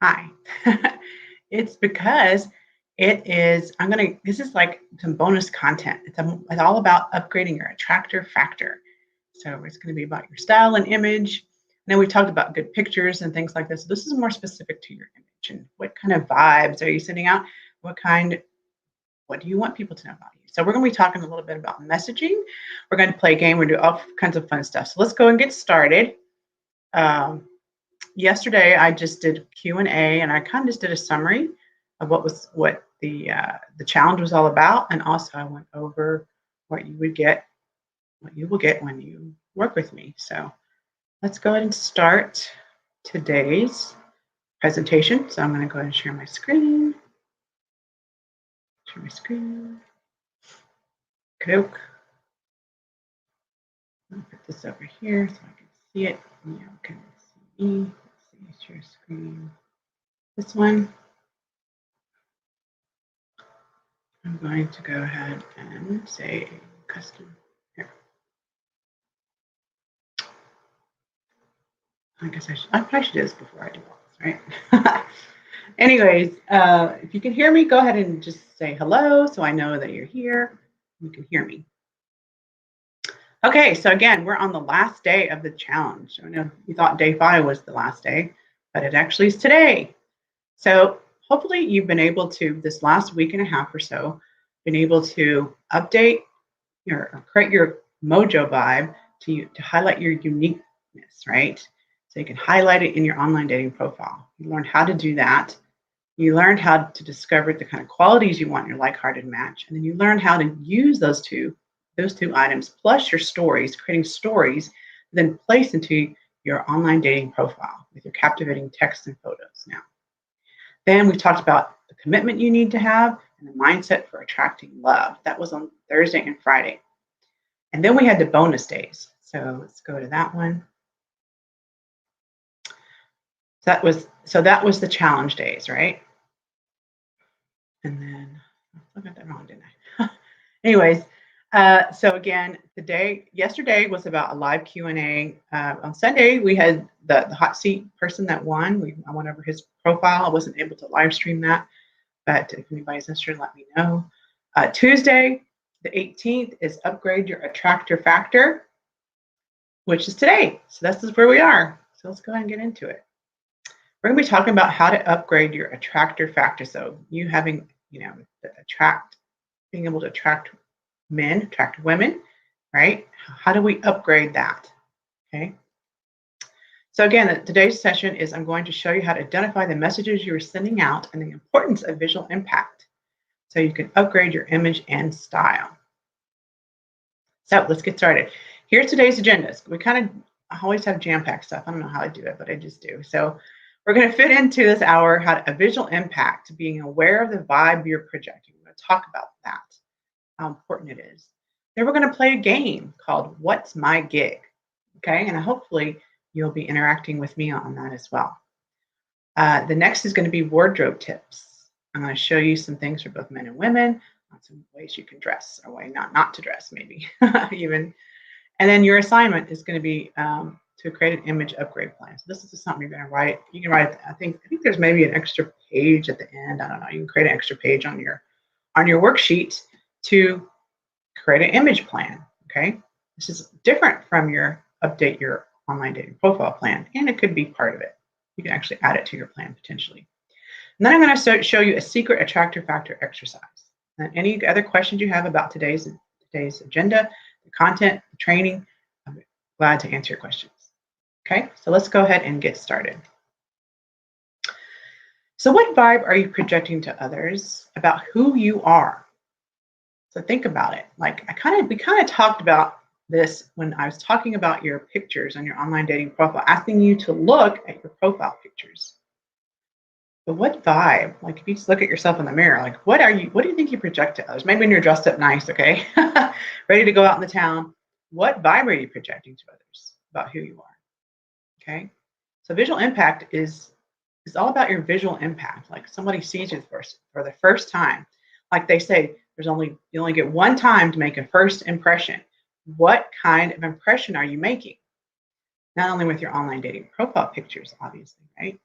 Hi. It's because this is like some bonus content. It's all about upgrading your attractor factor. So it's going to be about your style and image. And then we talked about good pictures and things like this. So this is more specific to your image and what kind of vibes are you sending out? What do you want people to know about you? So we're going to be talking a little bit about messaging. We're going to play a game. We're going to do all kinds of fun stuff. So let's go and get started. Um, Yesterday I just did Q&A and I kind of just did a summary of what the challenge was all about, and also I went over what you will get when you work with me. So let's go ahead and start today's presentation. So I'm going to go ahead and share my screen. I'll put this over here so I can see it. You can see me. Let's see, share screen. This one. I'm going to go ahead and say custom here. I guess I probably should do this before I do all this, right? Anyways, if you can hear me, go ahead and just say hello so I know that you're here. You can hear me. Okay, so again, we're on the last day of the challenge. I know you thought day 5 was the last day, but it actually is today. So hopefully you've been able to, this last week and a half or so, been able to update or create your mojo vibe to highlight your uniqueness, right? So you can highlight it in your online dating profile. You learned how to do that. You learned how to discover the kind of qualities you want in your like-hearted match. And then you learned how to use those two items plus your stories, creating stories, then place into your online dating profile with your captivating text and photos now. Then we talked about the commitment you need to have and the mindset for attracting love. That was on Thursday and Friday. And then we had the bonus days. So let's go to that one. That was the challenge days, right? And then I got that wrong, didn't I? Anyways, so again, yesterday was about a live Q&A. On Sunday, we had the hot seat person that won. I went over his profile. I wasn't able to live stream that, but if anybody's interested, let me know. Tuesday, the 18th, is upgrade your attractor factor, which is today. So this is where we are. So let's go ahead and get into it. We're going to be talking about how to upgrade your attractor factor. So you having, being able to attract men, attract women, right? How do we upgrade that? Okay. So again, today's session is I'm going to show you how to identify the messages you are sending out and the importance of visual impact so you can upgrade your image and style. So let's get started. Here's today's agenda. I always have jam-packed stuff. I don't know how I do it, but I just do. So we're going to fit into this hour a visual impact, being aware of the vibe you're projecting. We're going to talk about that, how important it is. Then we're going to play a game called What's My Gig? Okay, and hopefully you'll be interacting with me on that as well. The next is going to be wardrobe tips. I'm going to show you some things for both men and women, on some ways you can dress, or way not to dress, maybe even. And then your assignment is going to be to create an image upgrade plan. So this is just something you're going to write. You can write. I think there's maybe an extra page at the end. I don't know. You can create an extra page on your worksheet to create an image plan. Okay, this is different from your update your online dating profile plan, and it could be part of it. You can actually add it to your plan potentially. And then I'm going to show you a secret attractor factor exercise. And any other questions you have about today's agenda, the content, the training, I'm glad to answer your questions. Okay, so let's go ahead and get started. So what vibe are you projecting to others about who you are? So think about it. Like we kind of talked about this when I was talking about your pictures on your online dating profile, asking you to look at your profile pictures. But what vibe? Like if you just look at yourself in the mirror, like what do you think you project to others? Maybe when you're dressed up nice, okay, ready to go out in the town. What vibe are you projecting to others about who you are? Okay, so visual impact is all about your visual impact. Like somebody sees you for the first time. Like they say, you only get one time to make a first impression. What kind of impression are you making? Not only with your online dating profile pictures, obviously, right?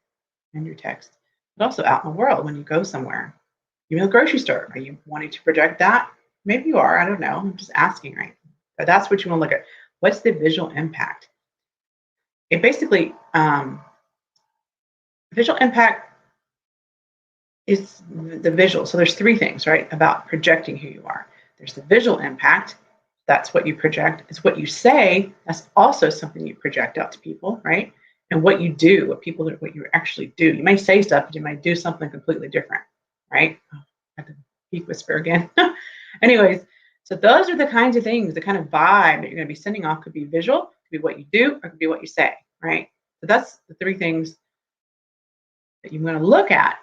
And your text, but also out in the world when you go somewhere. Even the grocery store, are you wanting to project that? Maybe you are, I don't know. I'm just asking, right? But that's what you want to look at. What's the visual impact? It basically, visual impact is the visual. So there's three things, right, about projecting who you are. There's the visual impact. That's what you project. It's what you say. That's also something you project out to people, right? And what you do, what you actually do. You may say stuff, but you might do something completely different, right? Oh, I have to peak whisper again. Anyways, so those are the kinds of things, the kind of vibe that you're going to be sending off could be visual, could be what you do, or could be what you say, right? So that's the three things that you're going to look at.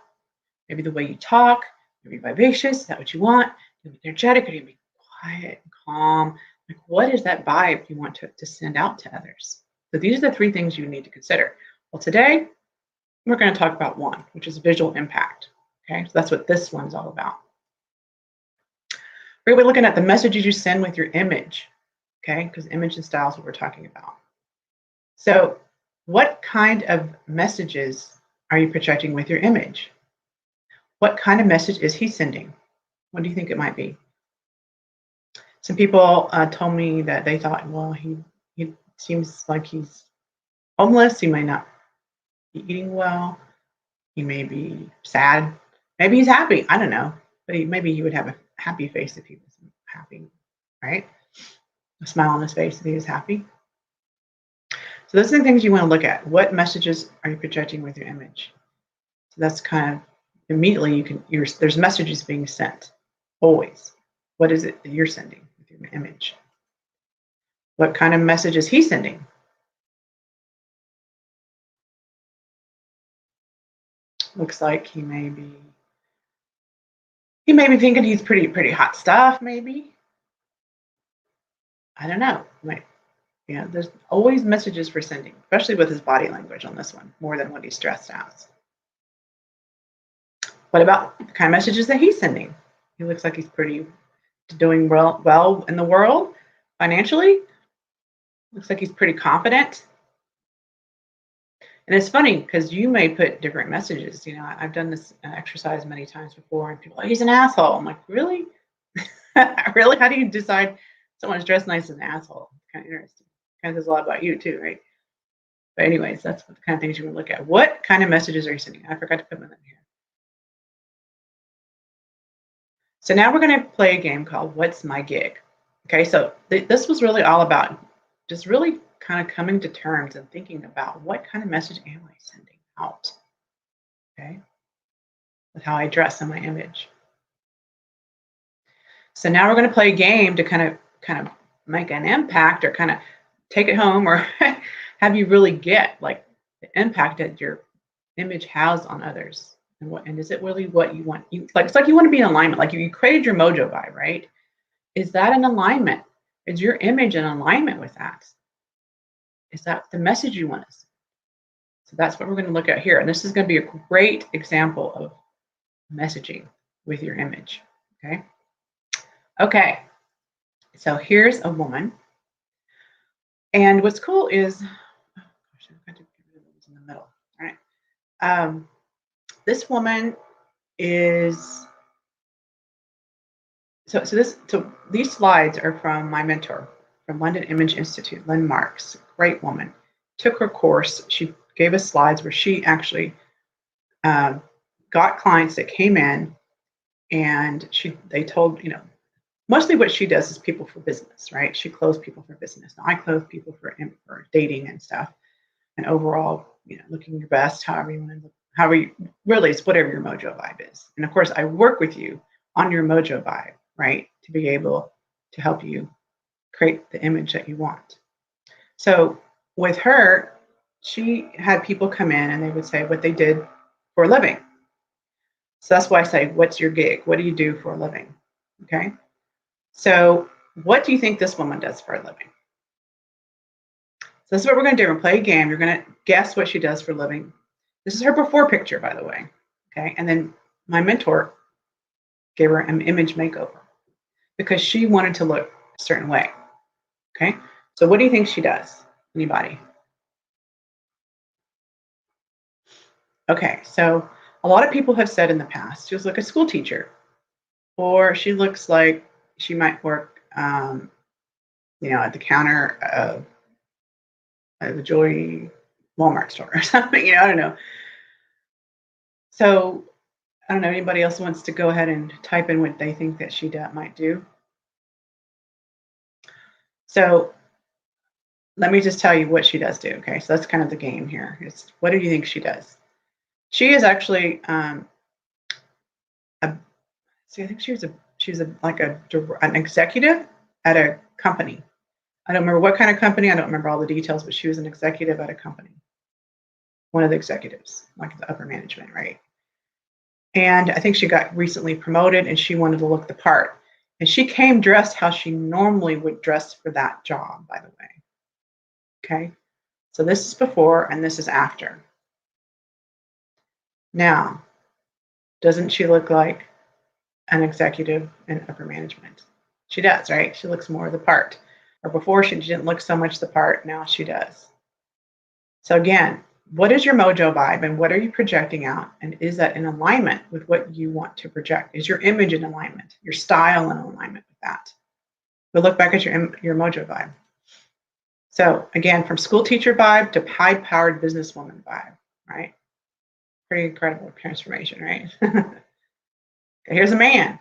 Maybe the way you talk, maybe vivacious, is that what you want? You'll be energetic, or you'll be quiet and calm. Like, what is that vibe you want to send out to others? So these are the three things you need to consider. Well, today we're going to talk about one, which is visual impact. Okay, so that's what this one's all about. We're going to be looking at the messages you send with your image. Okay, because image and style is what we're talking about. So what kind of messages are you projecting with your image? What kind of message is he sending? What do you think it might be? Some people told me that they thought, well, he seems like he's homeless. He may not be eating well. He may be sad. Maybe he's happy. I don't know. But maybe he would have a happy face if he was happy, right? A smile on his face if he was happy. So those are the things you want to look at. What messages are you projecting with your image? So that's kind of immediately there's messages being sent always. What is it that you're sending with your image? What kind of message is he sending? Looks like he may be thinking he's pretty hot stuff, maybe. I don't know. There's always messages for sending, especially with his body language on this one, more than what he's stressed out. What about the kind of messages that he's sending? He looks like he's pretty doing well in the world financially. Looks like he's pretty confident. And it's funny because you may put different messages. I've done this exercise many times before, and people, he's an asshole. I'm like, really? Really? How do you decide someone's dressed nice as an asshole? It's kind of interesting. Kind of says a lot about you too, right? But anyways, that's the kind of things you want to look at. What kind of messages are you sending? I forgot to put them in here. So now we're going to play a game called What's My Gig? Okay, so this was really all about just really kind of coming to terms and thinking about what kind of message am I sending out, okay, with how I dress in my image. So now we're going to play a game to kind of make an impact, or kind of take it home, or have you really get like the impact that your image has on others, and is it really what you want? It's like you want to be in alignment. Like you created your mojo vibe, right? Is that an alignment? Is your image in alignment with that? Is that the message you want to send? So that's what we're going to look at here. And this is going to be a great example of messaging with your image. Okay. Okay. So here's a woman. And what's cool is, oh gosh, I've got to get rid of those in the middle. All right. This woman is, so these slides are from my mentor from London Image Institute, Lynn Marks, great woman. Took her course. She gave us slides where she actually got clients that came in, and they told, mostly what she does is people for business, right? She clothes people for business. Now I clothe people for dating and stuff, and overall, looking your best, however you want to look, really, it's whatever your mojo vibe is. And of course, I work with you on your mojo vibe, right? To be able to help you create the image that you want. So with her, she had people come in and they would say what they did for a living. So that's why I say, what's your gig? What do you do for a living? Okay. So what do you think this woman does for a living? So this is what we're going to do. We're going to play a game. You're going to guess what she does for a living. This is her before picture, by the way. Okay. And then my mentor gave her an image makeover because she wanted to look a certain way. Okay. So what do you think she does? Anybody? Okay. So A lot of people have said in the past, she looks like a school teacher, or she looks like she might work, at the counter of the Joy Walmart store or something. I don't know. So I don't know. Anybody else wants to go ahead and type in what they think that she might do? So let me just tell you what she does do. Okay, so that's kind of the game here. It's what do you think she does? She is actually I think an executive at a company. I don't remember what kind of company. I don't remember all the details, but she was an executive at a company. One of the executives, like the upper management, right? And I think she got recently promoted and she wanted to look the part. And she came dressed how she normally would dress for that job, by the way. Okay. So this is before and this is after. Now, doesn't she look like an executive in upper management? She does, right? She looks more the part. Or before she didn't look so much the part, now she does. So again, what is your mojo vibe and what are you projecting out? And is that in alignment with what you want to project? Is your image in alignment? Your style in alignment with that? But look back at your mojo vibe. So again, from school teacher vibe to high-powered businesswoman vibe, right? Pretty incredible transformation, right? Okay, here's a man.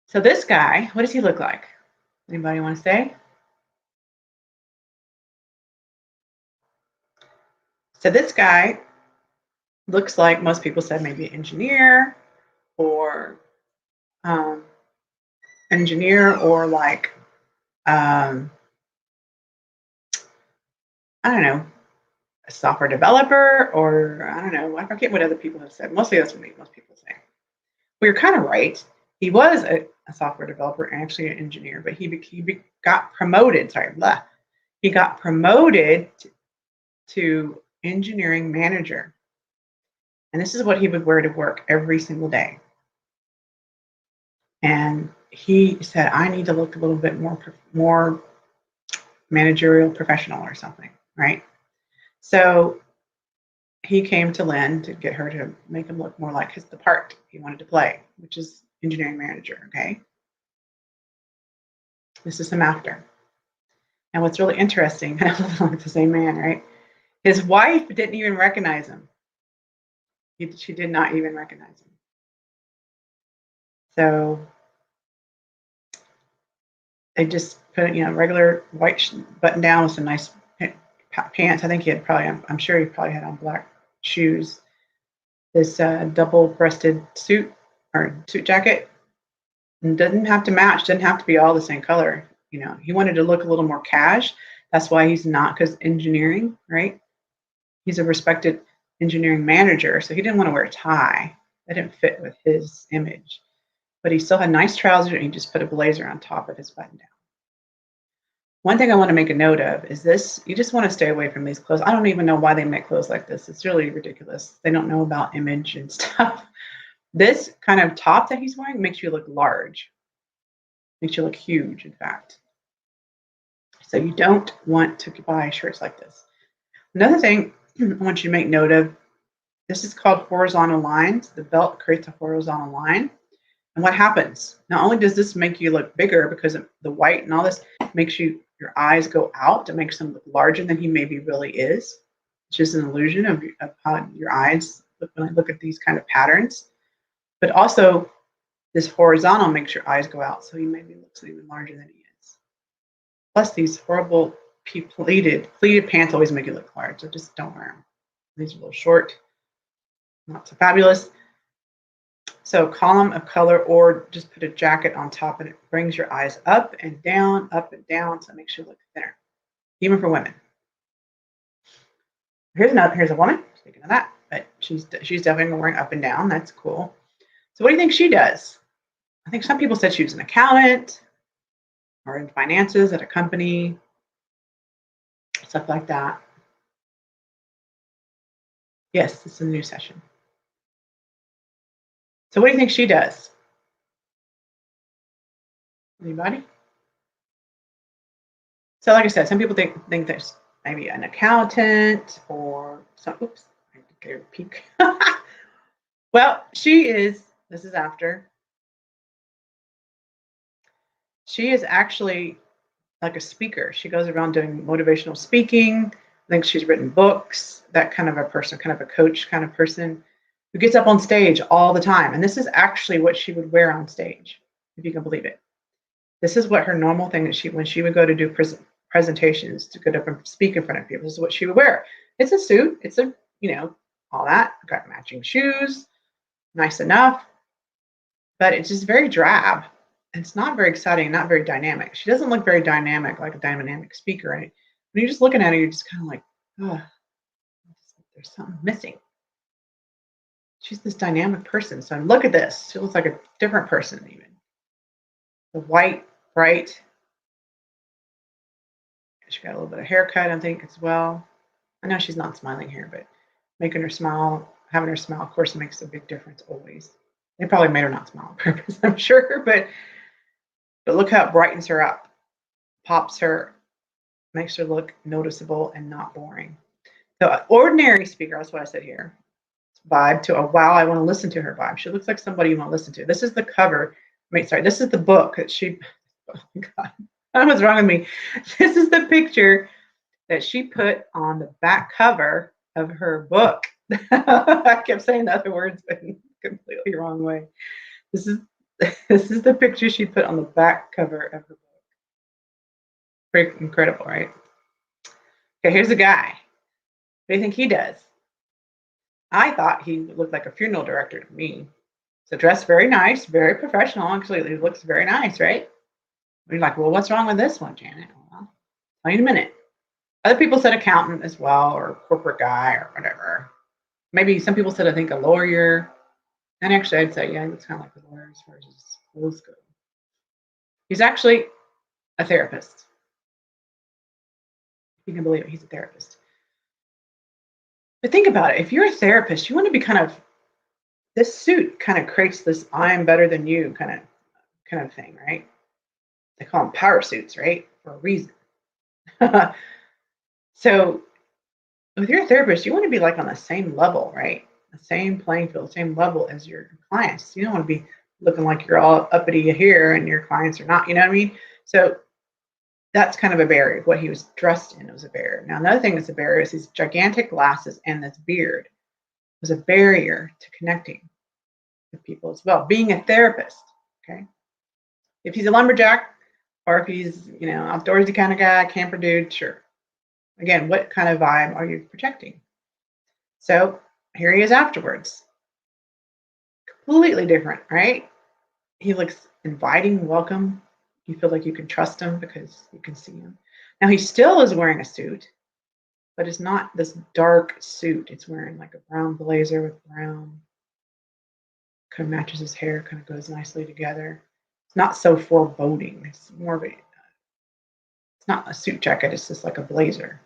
So this guy, what does he look like? Anybody want to say? So this guy looks like most people said maybe an engineer or like I don't know, a software developer, or I don't know, I forget what other people have said. Mostly that's what most people say. We were kind of right. He was a software developer and actually an engineer, but he got promoted. He got promoted to engineering manager. And this is what he would wear to work every single day. And he said, I need to look a little bit more managerial professional or something, right? So he came to Lynn to get her to make him look more like the part he wanted to play, which is engineering manager, okay? This is him after. And what's really interesting, it's the same man, right? His wife didn't even recognize him. She did not even recognize him. So they just put, regular white button down with some nice pants. I think I'm sure he probably had on black shoes. This double-breasted suit or suit jacket. And doesn't have to match, doesn't have to be all the same color. He wanted to look a little more cash. That's why he's not, because engineering, right? He's a respected engineering manager, so he didn't want to wear a tie. That didn't fit with his image. But he still had nice trousers and he just put a blazer on top of his button down. One thing I want to make a note of is this: you just want to stay away from these clothes. I don't even know why they make clothes like this. It's really ridiculous. They don't know about image and stuff. This kind of top that he's wearing makes you look large. Makes you look huge, in fact. So you don't want to buy shirts like this. Another thing I want you to make note of, this is called horizontal lines. The belt creates a horizontal line. And what happens? Not only does this make you look bigger because of the white and all this, makes your eyes go out. It makes them look larger than he maybe really is. It's just an illusion of how your eyes look when I look at these kind of patterns. But also, this horizontal makes your eyes go out, so he maybe looks even larger than he is. Plus, these horrible pleated pants always make you look large, so just don't wear them. These are a little short, not so fabulous. So column of color, or just put a jacket on top and it brings your eyes up and down, so it makes you look thinner, even for women. Here's a woman, speaking of that, but she's definitely wearing up and down. That's cool. So what do you think she does? I think some people said she was an accountant or in finances at a company, stuff like that. Yes, it's a new session. So what do you think she does? Anybody? So like I said, some people think there's maybe an accountant or So, oops, I gave a peek. Well, this is after. She is actually like a speaker. She goes around doing motivational speaking. I think she's written books, that kind of a person, kind of a coach kind of person who gets up on stage all the time. And this is actually what she would wear on stage, if you can believe it. This is what her normal thing that when she would go to do presentations, to get up and speak in front of people, this is what she would wear. It's a suit. It's a, all that. Got matching shoes, nice enough, but it's just very drab. It's not very exciting, not very dynamic. She doesn't look very dynamic, like a dynamic speaker. Right? When you're just looking at her, you're just kind of like, oh, there's something missing. She's this dynamic person. So look at this. She looks like a different person even. The white, bright. She got a little bit of haircut, I think, as well. I know she's not smiling here, but making her smile, having her smile, of course, makes a big difference always. They probably made her not smile on purpose, I'm sure, but look how it brightens her up, pops her, makes her look noticeable and not boring. So an ordinary speaker, that's what I said here, vibe to a wow, I want to listen to her vibe. She looks like somebody you want to listen to. This is the cover. This is the book that she, oh my God, I don't know what's wrong with me. This is the picture that she put on the back cover of her book. I kept saying the other words, but in a completely wrong way. This is the picture she put on the back cover of her book. Pretty incredible, right? Okay, here's the guy. What do you think he does? I thought he looked like a funeral director to me. So dressed very nice, very professional. Actually, he looks very nice, right? You're like, well, what's wrong with this one, Janet? Well, I'll tell you in a minute. Other people said accountant as well, or corporate guy, or whatever. Maybe some people said, I think, a lawyer. And actually, I'd say, yeah, he looks kind of like a lawyer as far as his schools go. He's actually a therapist. You can believe it, he's a therapist. But think about it. If you're a therapist, you want to be this suit kind of creates this I'm better than you kind of thing, right? They call them power suits, right? For a reason. So if you're a therapist, you want to be like on the same level, right? The same playing field, same level as your clients. You don't want to be looking like you're all uppity here and your clients are not, you know what I mean? So that's kind of a barrier. What he was dressed in was a barrier. Now, another thing that's a barrier is these gigantic glasses and this beard was a barrier to connecting with people as well. Being a therapist, okay? If he's a lumberjack or if he's, outdoorsy kind of guy, camper dude, sure. Again, what kind of vibe are you projecting? So here he is afterwards. Completely different, right? He looks inviting, welcome. You feel like you can trust him because you can see him. Now he still is wearing a suit, but it's not this dark suit. It's wearing like a brown blazer with brown. Kind of matches his hair, kind of goes nicely together. It's not so foreboding. It's more of a, it's not a suit jacket. It's just like a blazer.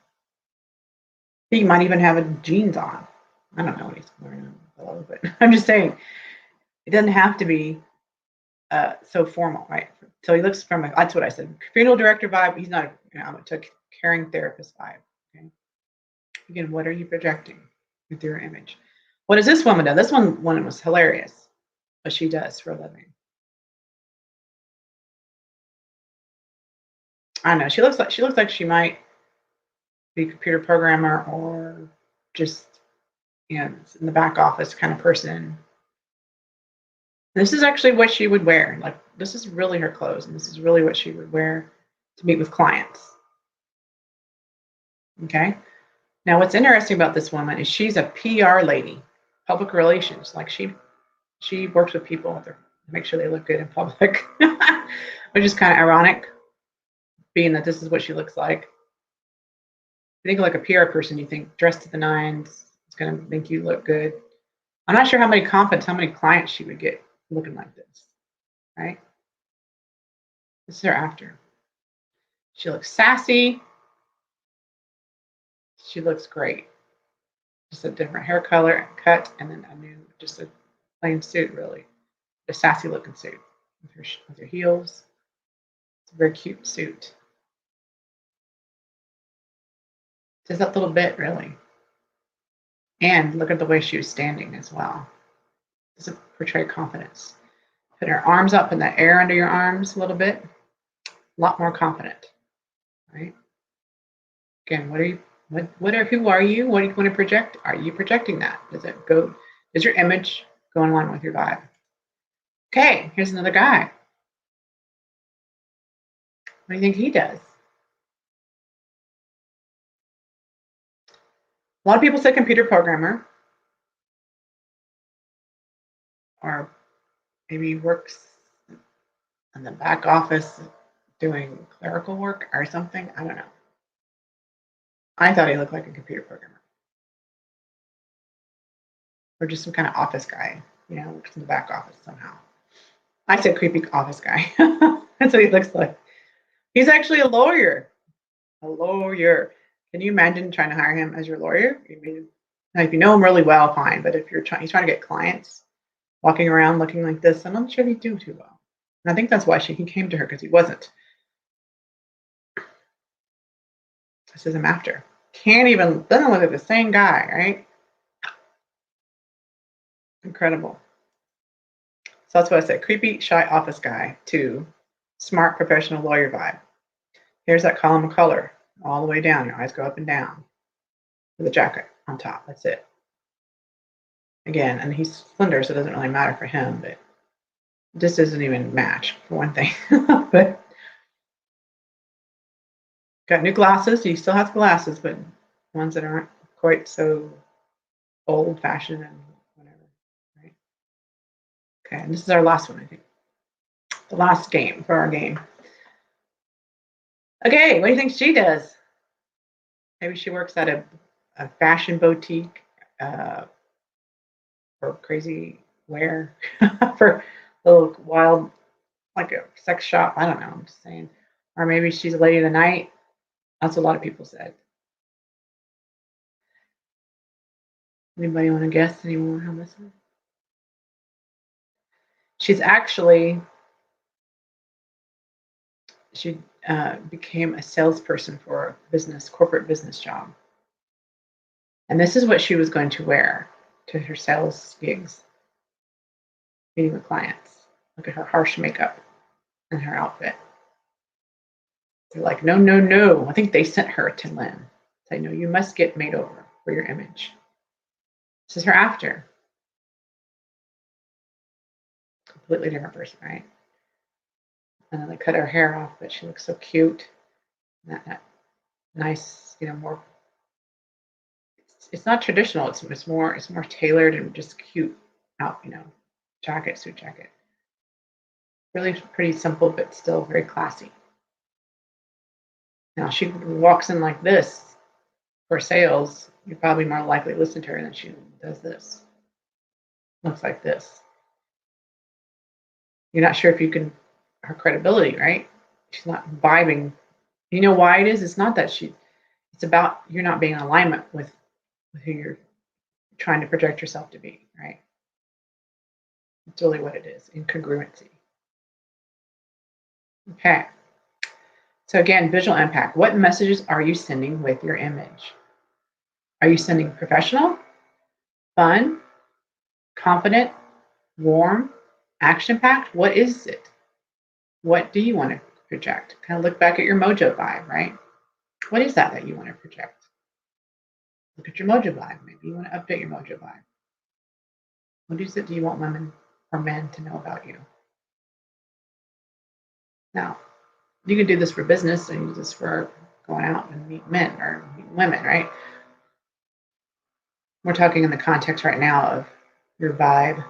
He might even have a jeans on. I don't know what he's wearing below, but I'm just saying it doesn't have to be so formal, right? So he looks that's what I said, funeral director vibe. He's not, it's a caring therapist vibe. Okay. Again, what are you projecting with your image? What does this woman do? This one was hilarious. What she does for a living. I don't know. She looks like she might be a computer programmer or just in the back office kind of person. This is actually what she would wear. Like, this is really her clothes, and this is really what she would wear to meet with clients. Okay. Now, what's interesting about this woman is she's a PR lady, public relations. Like she works with people to make sure they look good in public, which is kind of ironic, being that this is what she looks like. I think like a PR person, you think dressed to the nines, it's going to make you look good. I'm not sure how many clients she would get looking like this, right? This is her after. She looks sassy. She looks great. Just a different hair color cut, and then just a plain suit, really. A sassy looking suit with her heels. It's a very cute suit. Just that little bit, really. And look at the way she was standing as well. Doesn't portray confidence. Put her arms up in the air under your arms a little bit. A lot more confident, right? Again, who are you? What do you want to project? Are you projecting that? Does your image go in line with your vibe? Okay, here's another guy. What do you think he does? A lot of people say computer programmer, or maybe works in the back office doing clerical work or something. I don't know. I thought he looked like a computer programmer. Or just some kind of office guy, works in the back office somehow. I said creepy office guy. That's what he looks like. He's actually a lawyer. A lawyer. Can you imagine trying to hire him as your lawyer? Now, if you know him really well, fine. But if he's trying to get clients walking around looking like this, I'm not sure he'd do too well. And I think that's why he came to her, because he wasn't. This is him after. Doesn't look like the same guy, right? Incredible. So that's what I said. Creepy, shy office guy to smart, professional lawyer vibe. Here's that column of color all the way down. Your eyes go up and down with a jacket on top. That's it. Again, and he's slender, so it doesn't really matter for him, but this doesn't even match, for one thing. But got new glasses. He still has glasses, but ones that aren't quite so old-fashioned and whatever, right? Okay, and this is our last one, I think. The last game for our game. Okay, what do you think she does? Maybe she works at a fashion boutique for crazy wear, for a little wild, like a sex shop. I don't know, I'm just saying. Or maybe she's a lady of the night. That's what a lot of people said. Anybody want to guess anymore on this one? She's actually, she became a salesperson for a corporate business job. And this is what she was going to wear to her sales gigs, meeting with clients. Look at her harsh makeup and her outfit. They're like, no, no, no. I think they sent her to Lynn. Say, no, you must get made over for your image. This is her after. Completely different person, right? And then they cut her hair off, but she looks so cute. That nice, more. It's not traditional. It's more tailored and just cute out, suit jacket. Really pretty simple, but still very classy. Now, she walks in like this for sales. You're probably more likely to listen to her than she does this. Looks like this. You're not sure if you can, her credibility, right? She's not vibing. You know why it is? It's not that it's about you're not being in alignment with who you're trying to project yourself to be, right? It's really what it is, incongruency. Okay. So again, visual impact. What messages are you sending with your image? Are you sending professional, fun, confident, warm, action-packed? What is it? What do you want to project? Kind of look back at your mojo vibe, right? What is that you want to project? Look at your mojo vibe. Maybe you want to update your mojo vibe. What is it do you want women or men to know about you? Now, you can do this for business and use this for going out and meet men or meet women, right? We're talking in the context right now of your vibe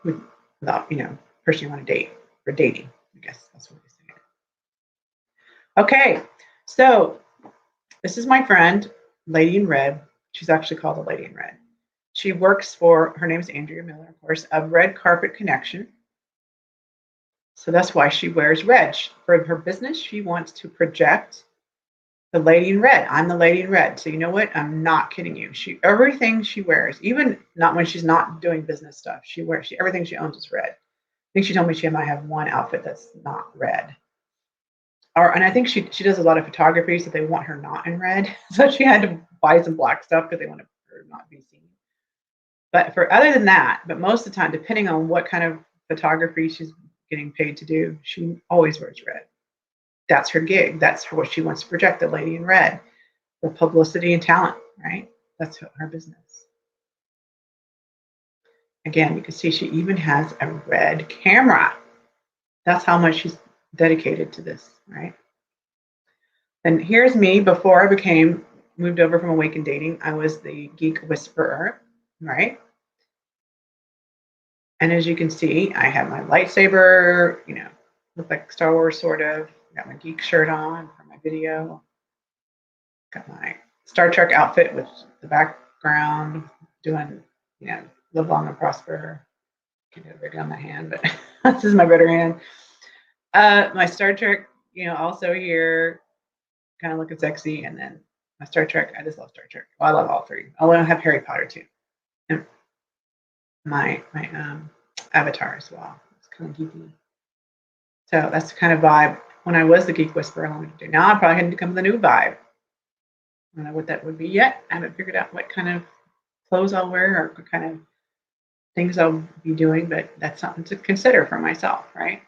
without, person you want to date or dating. I guess that's what we're saying. Okay, so this is my friend, Lady in Red. She's actually called the Lady in Red. She works her name's Andrea Miller, of course, of Red Carpet Connection. So that's why she wears red. For her business, she wants to project the lady in red. I'm the lady in red. So you know what? I'm not kidding you. Everything she wears, even not when she's not doing business stuff, everything she owns is red. I think she told me she might have one outfit that's not red. and I think she does a lot of photography, so they want her not in red. So she had to buy some black stuff because they want her not to be seen. But for other than that, but most of the time, depending on what kind of photography she's getting paid to do, she always wears red. That's her gig. That's what she wants to project, the lady in red, for publicity and talent, right? That's her business. Again, you can see she even has a red camera. That's how much she's dedicated to this, right? And here's me before I moved over from Awakened Dating. I was the geek whisperer, right? And as you can see, I have my lightsaber, look like Star Wars sort of. Got my geek shirt on for my video. Got my Star Trek outfit with the background, doing, live long and prosper. Can do a big on my hand, but this is my better hand. My Star Trek, also here, kind of looking sexy. And then my Star Trek, I just love Star Trek. Well, I love all three. Although I have Harry Potter too. And my avatar as well. It's kind of geeky. So that's the kind of vibe when I was the geek whisperer I wanted to do. Now I'm probably going to come with a new vibe. I don't know what that would be yet. I haven't figured out what kind of clothes I'll wear or what kind of things I'll be doing, but that's something to consider for myself, right?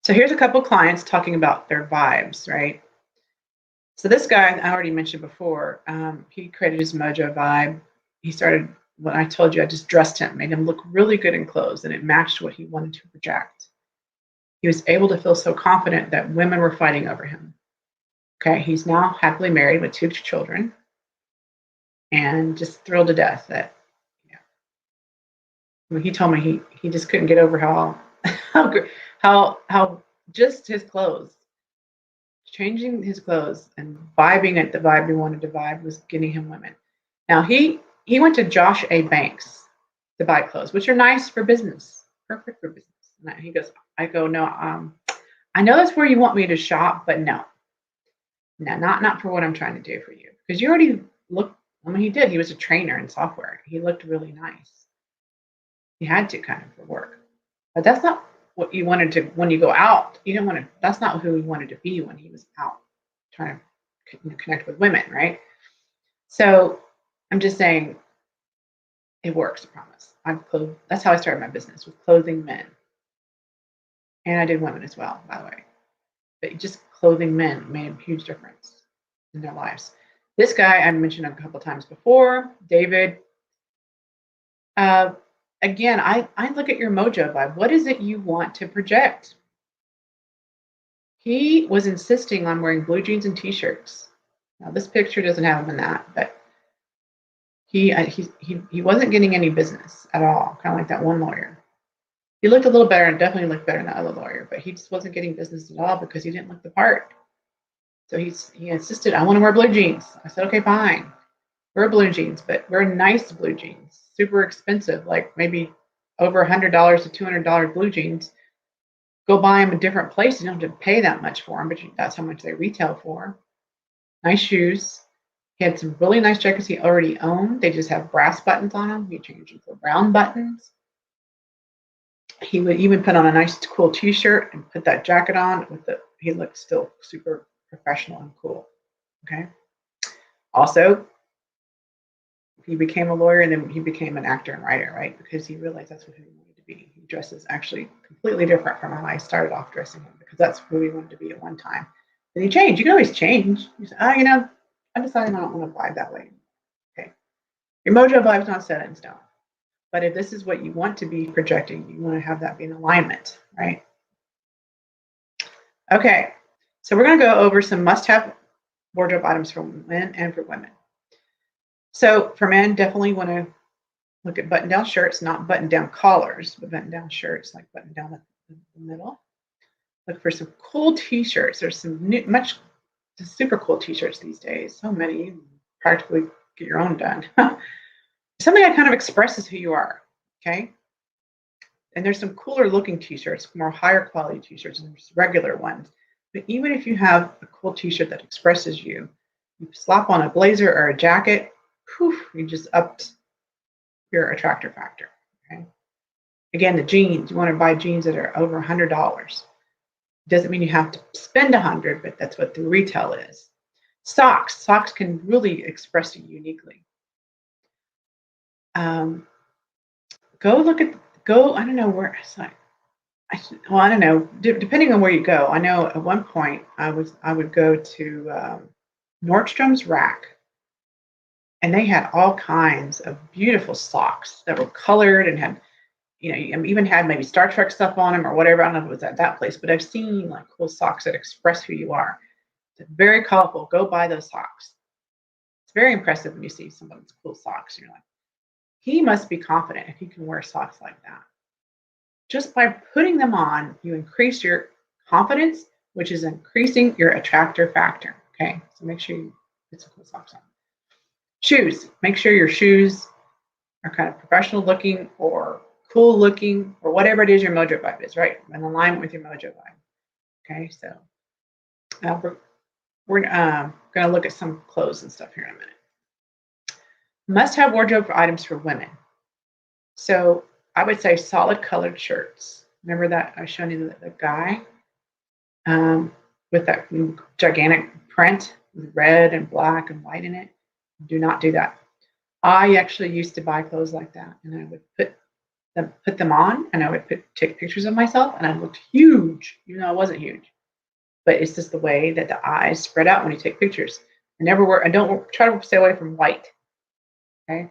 So here's a couple clients talking about their vibes, right? So this guy I already mentioned before, he created his mojo vibe. He started, when I told you, I just dressed him, made him look really good in clothes, and it matched what he wanted to project. He was able to feel so confident that women were fighting over him. Okay, he's now happily married with 2 children and just thrilled to death that, when he told me he just couldn't get over how just his clothes, changing his clothes and vibing at the vibe he wanted to vibe was getting him women. Now he went to Josh A. Banks to buy clothes, which are nice for business, perfect for business. And he goes, I go, no, I know that's where you want me to shop, but no, not for what I'm trying to do for you, because you already look. I mean, he did. He was a trainer in software. He looked really nice. He had to kind of for work, but that's not what you wanted to when you go out. You don't want to. That's not who he wanted to be when he was out trying to connect with women, right? So I'm just saying, it works. I promise. That's how I started my business, with clothing men, and I did women as well, by the way. But just clothing men made a huge difference in their lives. This guy I mentioned a couple times before, David. Again, I look at your mojo vibe. What is it you want to project? He was insisting on wearing blue jeans and t-shirts. Now this picture doesn't have him in that, but he wasn't getting any business at all. Kind of like that one lawyer. He looked a little better, and definitely looked better than the other lawyer, but he just wasn't getting business at all because he didn't look the part. So he insisted, I want to wear blue jeans. I said, okay, fine. Wear blue jeans, but wear nice blue jeans. Super expensive, like maybe over $100 to $200 blue jeans. Go buy them in different places. You don't have to pay that much for them, but that's how much they retail for. Nice shoes. He had some really nice jackets he already owned. They just have brass buttons on them. He changed them for brown buttons. He would even put on a nice, cool t-shirt and put that jacket on. He looked still super professional and cool. Okay. Also, he became a lawyer, and then he became an actor and writer, right? Because he realized that's what he wanted to be. He dresses actually completely different from how I started off dressing him, because that's who he wanted to be at one time. Then he changed. You can always change. You say, I decided I don't want to vibe that way. Okay. Your mojo vibe is not set in stone. But if this is what you want to be projecting, you want to have that be in alignment, right? Okay. So we're going to go over some must-have wardrobe items for men and for women. So for men, definitely want to look at button-down shirts, not button-down collars, but button-down shirts, like button-down the middle. Look for some cool t-shirts. There's some super cool t-shirts these days. So many, you can practically get your own done. Something that kind of expresses who you are, okay? And there's some cooler looking t-shirts, more higher quality t-shirts, and there's regular ones. But even if you have a cool t-shirt that expresses you, you slap on a blazer or a jacket, poof, you just upped your attractor factor, okay? Again, the jeans, you want to buy jeans that are over $100. Doesn't mean you have to spend 100, but that's what the retail is. Socks can really express you uniquely. Go look at, I don't know where, well, I don't know, depending on where you go. I know at one point I would go to Nordstrom's Rack, and they had all kinds of beautiful socks that were colored and had, even had maybe Star Trek stuff on them or whatever. I don't know if it was at that place, but I've seen like cool socks that express who you are. It's very colorful. Go buy those socks. It's very impressive when you see someone's cool socks. You're like, he must be confident if he can wear socks like that. Just by putting them on, you increase your confidence, which is increasing your attractor factor. Okay, so make sure you put some cool socks on. Shoes. Make sure your shoes are kind of professional looking or cool looking or whatever it is your mojo vibe is, right? In alignment with your mojo vibe. Okay, so we're going to look at some clothes and stuff here in a minute. Must-have wardrobe items for women. So I would say solid colored shirts. Remember that I showed you the guy with that gigantic print with red and black and white in it? Do not do that. I actually used to buy clothes like that, and I would put them on, and I would take pictures of myself, and I looked huge. I wasn't huge, but it's just the way that the eyes spread out when you take pictures. I don't try to stay away from white. Okay.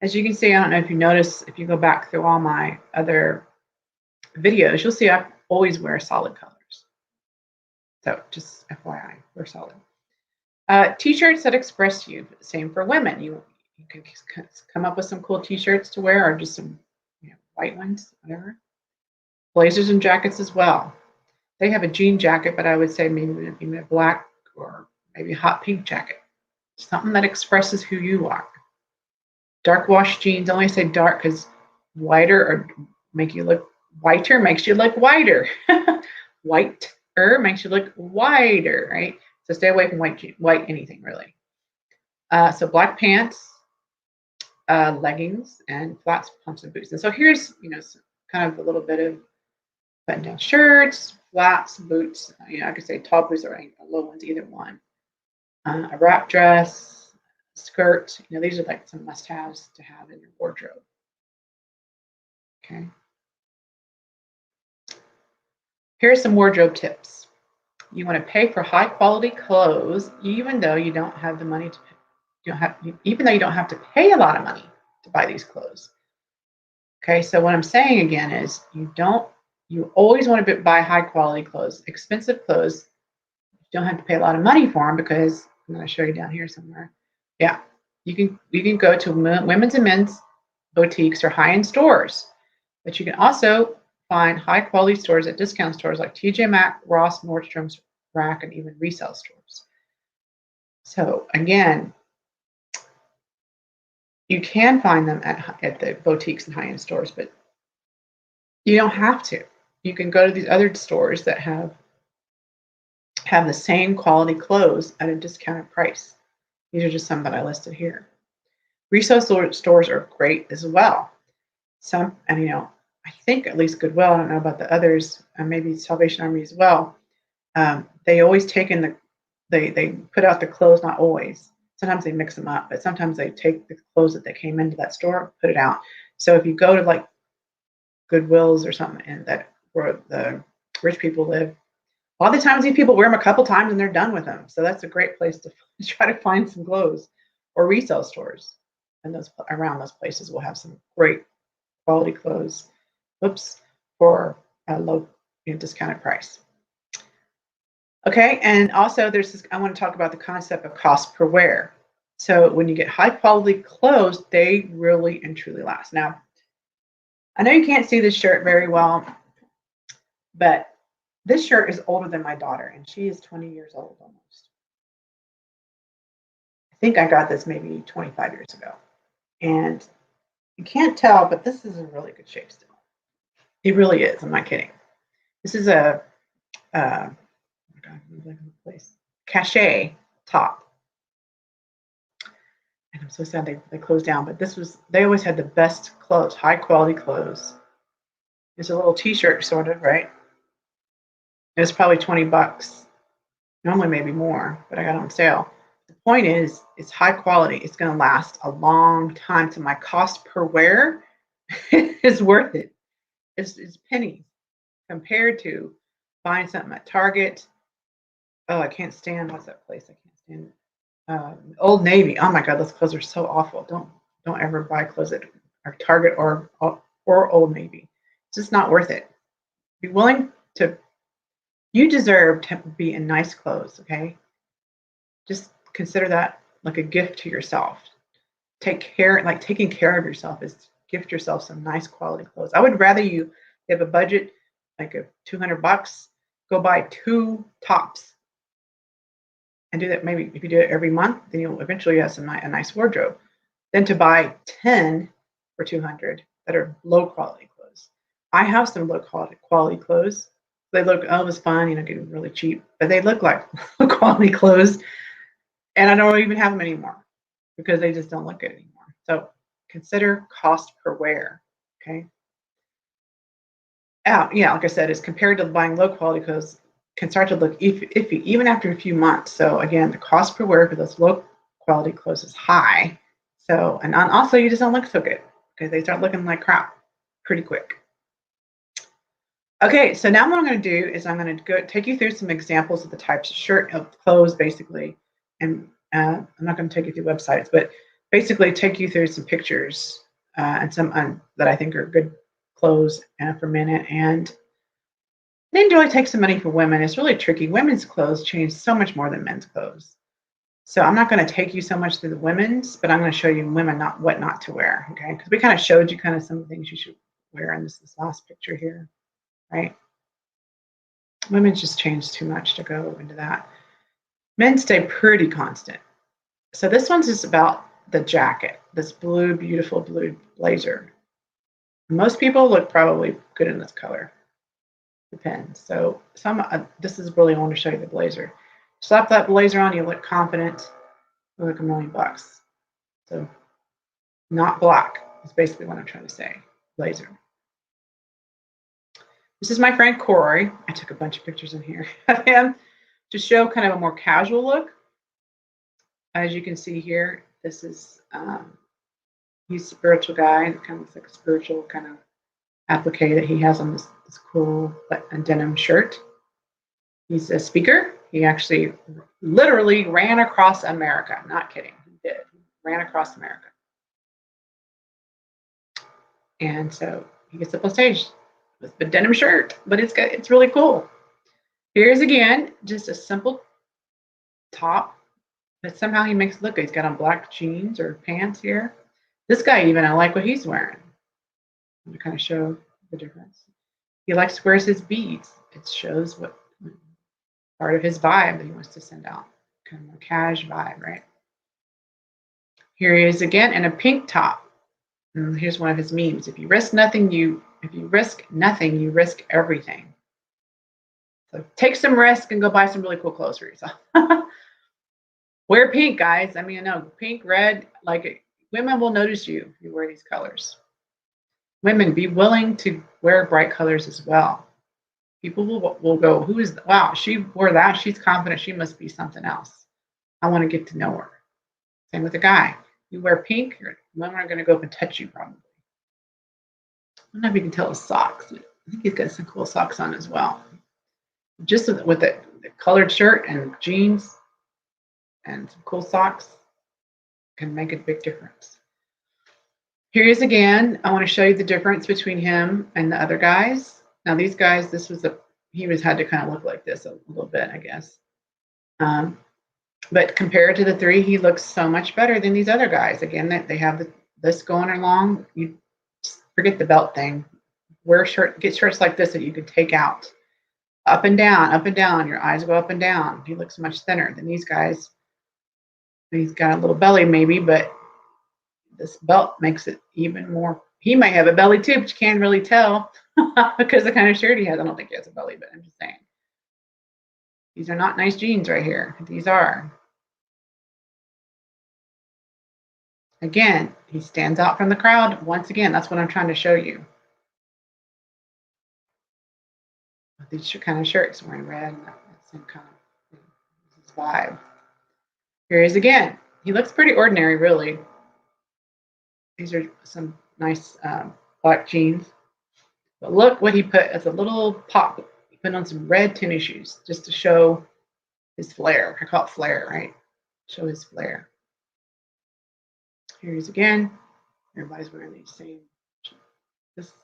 As you can see, I don't know if you notice, if you go back through all my other videos, you'll see I always wear solid colors. So just FYI, we're solid. T-shirts that express you. Same for women. You can come up with some cool T-shirts to wear, or just some white ones, whatever. Blazers and jackets as well. They have a jean jacket, but I would say maybe even a black or maybe a hot pink jacket. Something that expresses who you are. Dark wash jeans. Only say dark because whiter or make you look whiter makes you look whiter. Whiter makes you look wider, right? So stay away from white anything really. So black pants, leggings, and flats, pumps, and boots. And so here's kind of a little bit of button-down shirts, flats, boots. I could say tall boots or low ones, either one. A wrap dress. Skirt, these are like some must-haves to have in your wardrobe. Okay. Here are some wardrobe tips. You want to pay for high-quality clothes, even though you don't have the money to pay. Even though you don't have to pay a lot of money to buy these clothes. Okay, so what I'm saying again is you always want to buy high-quality clothes. Expensive clothes, you don't have to pay a lot of money for them, because I'm going to show you down here somewhere. Yeah, you can go to women's and men's boutiques or high-end stores, but you can also find high-quality stores at discount stores like TJ Maxx, Ross, Nordstrom's Rack, and even resale stores. So again, you can find them at the boutiques and high-end stores, but you don't have to. You can go to these other stores that have the same quality clothes at a discounted price. These are just some that I listed here. Resale stores are great as well. Some, and I think at least Goodwill, I don't know about the others, and maybe Salvation Army as well. They always take in they put out the clothes, not always. Sometimes they mix them up, but sometimes they take the clothes that they came into that store, put it out. So if you go to like Goodwills or something, and that where the rich people live, a lot of the times these people wear them a couple times and they're done with them. So that's a great place to try to find some clothes. Or resale stores, and those around those places will have some great quality clothes. For a low discounted price. Okay, and also I want to talk about the concept of cost per wear. So when you get high quality clothes, they really and truly last. Now, I know you can't see this shirt very well, but this shirt is older than my daughter, and she is 20 years old almost. I think I got this maybe 25 years ago. And you can't tell, but this is in really good shape still. It really is. I'm not kidding. This is a cachet top. And I'm so sad they closed down, but they always had the best clothes, high quality clothes. It's a little t-shirt sort of, right? It was probably 20 bucks. Normally maybe more, but I got it on sale. The point is, it's high quality. It's going to last a long time. So my cost per wear is worth it. It's pennies compared to buying something at Target. Oh, I can't stand, what's that place? I can't stand it. Old Navy. Oh my God, those clothes are so awful. Don't ever buy clothes at Target or Old Navy. It's just not worth it. Be willing to. You deserve to be in nice clothes. Okay, just consider that like a gift to yourself. Take care, like taking care of yourself is gift yourself some nice quality clothes. I would rather you have a budget like a 200 bucks, go buy 2 tops and do that. Maybe if you do it every month, then you'll eventually have a nice wardrobe. Than to buy 10 for 200 that are low quality clothes. I have some low quality clothes. They look, oh, it was fun, getting really cheap, but they look like low quality clothes, and I don't even have them anymore because they just don't look good anymore. So consider cost per wear. Okay. Yeah, like I said, as compared to buying low quality clothes, can start to look iffy even after a few months. So again, the cost per wear for those low quality clothes is high. So, and also you just don't look so good because they start looking like crap pretty quick. Okay, so now what I'm going to do is I'm going to go take you through some examples of the types of clothes, basically. And I'm not going to take you through websites, but basically take you through some pictures and some that I think are good clothes for men. And then really take some money for women. It's really tricky. Women's clothes change so much more than men's clothes. So I'm not going to take you so much through the women's, but I'm going to show you women what not to wear, okay? Because we kind of showed you kind of some of the things you should wear in this last picture here, right? Women's just changed too much to go into that. Men stay pretty constant. So this one's just about the jacket, this beautiful blue blazer. Most people look probably good in this color. Depends. So this is really, I want to show you the blazer. Slap that blazer on, you look confident. You look $1 million. So not black is basically what I'm trying to say. Blazer. This is my friend Corey. I took a bunch of pictures in here of him to show kind of a more casual look. As you can see here, this is he's a spiritual guy, and kind of looks like a spiritual kind of applique that he has on this cool denim shirt. He's a speaker. He actually literally ran across America. I'm not kidding. He did. He ran across America. And so he gets up on stage with the denim shirt, but it's really cool. Here's again just a simple top, but somehow he makes it look good. He's got on black jeans or pants here. This guy even, I like what he's wearing. I'm gonna kind of show the difference. He wears his beads. It shows what part of his vibe that he wants to send out. Kind of a cash vibe, right? Here he is again in a pink top. And here's one of his memes. If you risk nothing, you risk everything. So take some risk and go buy some really cool clothes for yourself. Wear pink, guys. I mean, I know pink, red, women will notice you if you wear these colors. Women, be willing to wear bright colors as well. People will go, wow, she wore that. She's confident. She must be something else. I want to get to know her. Same with a guy. You wear pink, women are going to go up and touch you probably. I don't know if you can tell his socks. I think he's got some cool socks on as well. Just with the colored shirt and jeans and some cool socks can make a big difference. Here he is again. I want to show you the difference between him and the other guys. Now these guys, he had to kind of look like this a little bit, I guess. But compared to the 3, he looks so much better than these other guys. Again, they have this going along. You forget the belt thing. Get shirts like this that you can take out. Up and down. Your eyes go up and down. He looks much thinner than these guys. He's got a little belly maybe, but this belt makes it even more. He may have a belly too, but you can't really tell because the kind of shirt he has. I don't think he has a belly, but I'm just saying. These are not nice jeans right here. These are. Again, he stands out from the crowd. Once again, that's what I'm trying to show you. these kind of shirts, wearing red, and that same kind of his vibe. Here he is again. He looks pretty ordinary, really. These are some nice black jeans. But look what he put as a little pop. He put on some red tennis shoes just to show his flair. I call it flair, right? Show his flair. Here he is again. Everybody's wearing these same.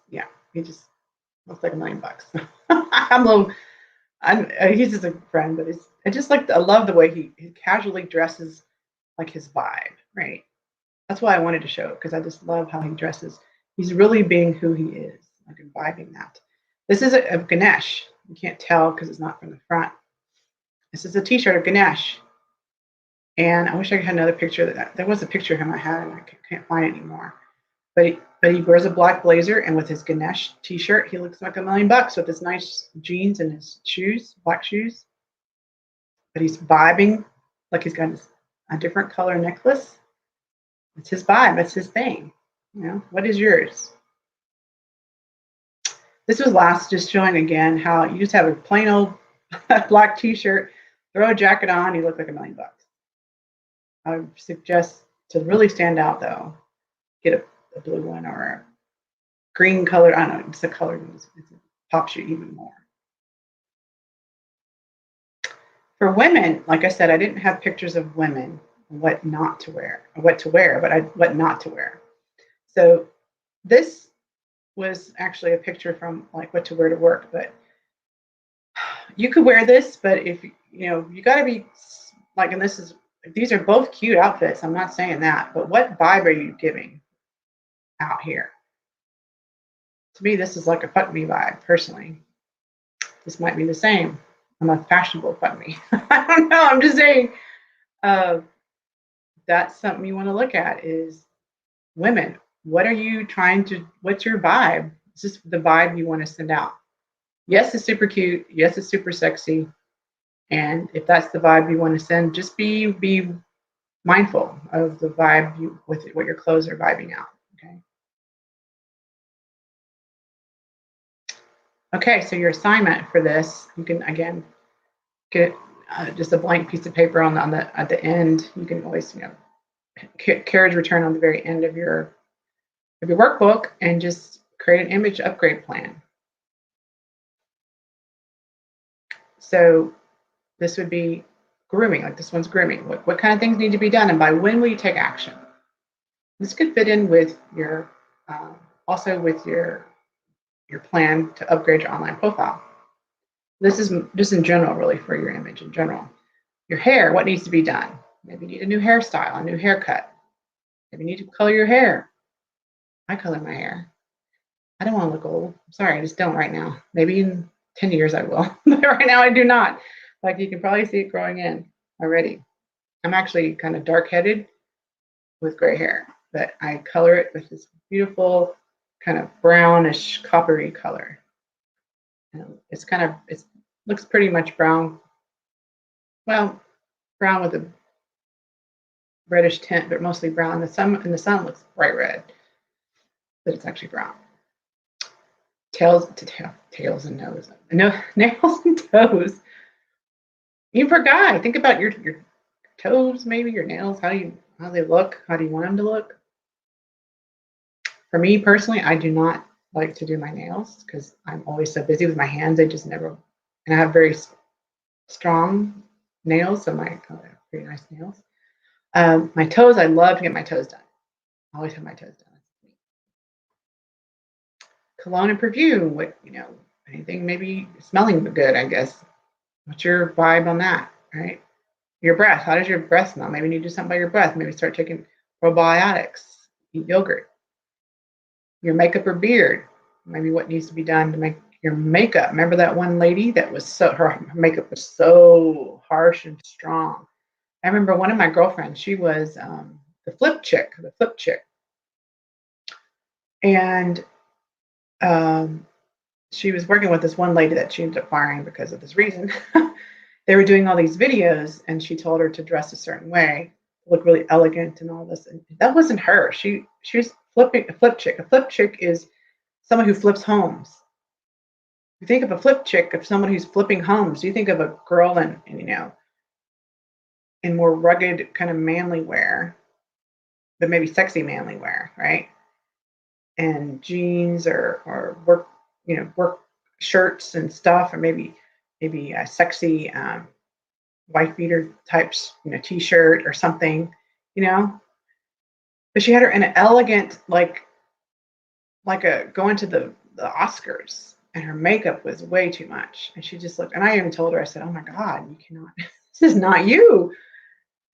Yeah, he just looks like $1 million. I'm a little. He's just a friend, but I love the way he casually dresses, like his vibe, right? That's why I wanted to show it, because I just love how he dresses. He's really being who he is, like imbibing that. This is a Ganesh. You can't tell because it's not from the front. This is a T-shirt of Ganesh. And I wish I had another picture. There was a picture of him I had, and I can't find it anymore. But he wears a black blazer, and with his Ganesh T-shirt, he looks like $1 million with his nice jeans and his shoes, black shoes. But he's vibing, like he's got a different color necklace. It's his vibe. That's his thing. You know, what is yours? This was last, just showing again how you just have a plain old black T-shirt, throw a jacket on, you look like $1 million. I would suggest, to really stand out though, get a blue one or a green color. I don't know, it's a color that pops you even more. For women, like I said, I didn't have pictures of women, what not to wear, what to wear, but what not to wear. So this was actually a picture from like what to wear to work, but you could wear this, but if you got to be like, and these are both cute outfits. I'm not saying that, but what vibe are you giving out here? To me, this is like a fuck me vibe, personally. This might be the same. I'm a fashionable fuck me. I don't know. I'm just saying. That's something you want to look at is women. What's your vibe? Is this the vibe you want to send out? Yes, it's super cute. Yes, it's super sexy. And if that's the vibe you want to send, just be mindful of the vibe with what your clothes are vibing out. Okay, so your assignment for this, you can again get just a blank piece of paper at the end. You can always carriage return on the very end of your workbook, and just create an image upgrade plan. So this would be grooming, like this one's grooming. What kind of things need to be done, and by when will you take action? This could fit in with your also with your plan to upgrade your online profile. This is just in general, really, for your image in general. Your hair, what needs to be done? Maybe you need a new hairstyle, a new haircut. Maybe you need to color your hair. I color my hair. I don't want to look old. I'm sorry, I just don't right now. Maybe in 10 years I will, but right now I do not. Like you can probably see it growing in already. I'm actually kind of dark-headed with gray hair, but I color it with this beautiful kind of brownish coppery color. And it looks pretty much brown. Well, brown with a reddish tint, but mostly brown. The sun looks bright red, but it's actually brown. Tails and nose. No, nails and toes. Even for a guy, think about your toes, maybe your nails. How they look? How do you want them to look? For me personally, I do not like to do my nails because I'm always so busy with my hands. I just never, and I have very strong nails, so I have pretty nice nails. My toes, I love to get my toes done. I always have my toes done. Cologne and perfume, anything maybe smelling good, I guess. What's your vibe on that, right? Your breath, how does your breath smell? Maybe you need to do something about your breath. Maybe start taking probiotics, eat yogurt. Your makeup or beard, maybe what needs to be done to make your makeup. Remember that one lady that was her makeup was so harsh and strong. I remember one of my girlfriends, she was the flip chick. And she was working with this one lady that she ended up firing because of this reason. They were doing all these videos, and she told her to dress a certain way, look really elegant and all this. And that wasn't her. She was a flip chick. A flip chick is someone who flips homes. You think of a flip chick, of someone who's flipping homes. You think of a girl in more rugged kind of manly wear, but maybe sexy manly wear, right? And jeans or work, work shirts and stuff, or maybe a sexy wife beater types, t-shirt or something, you know. But she had her in an elegant, like a going to the Oscars, and her makeup was way too much. And she just looked, and I even told her, I said, "Oh my God, you cannot. This is not you.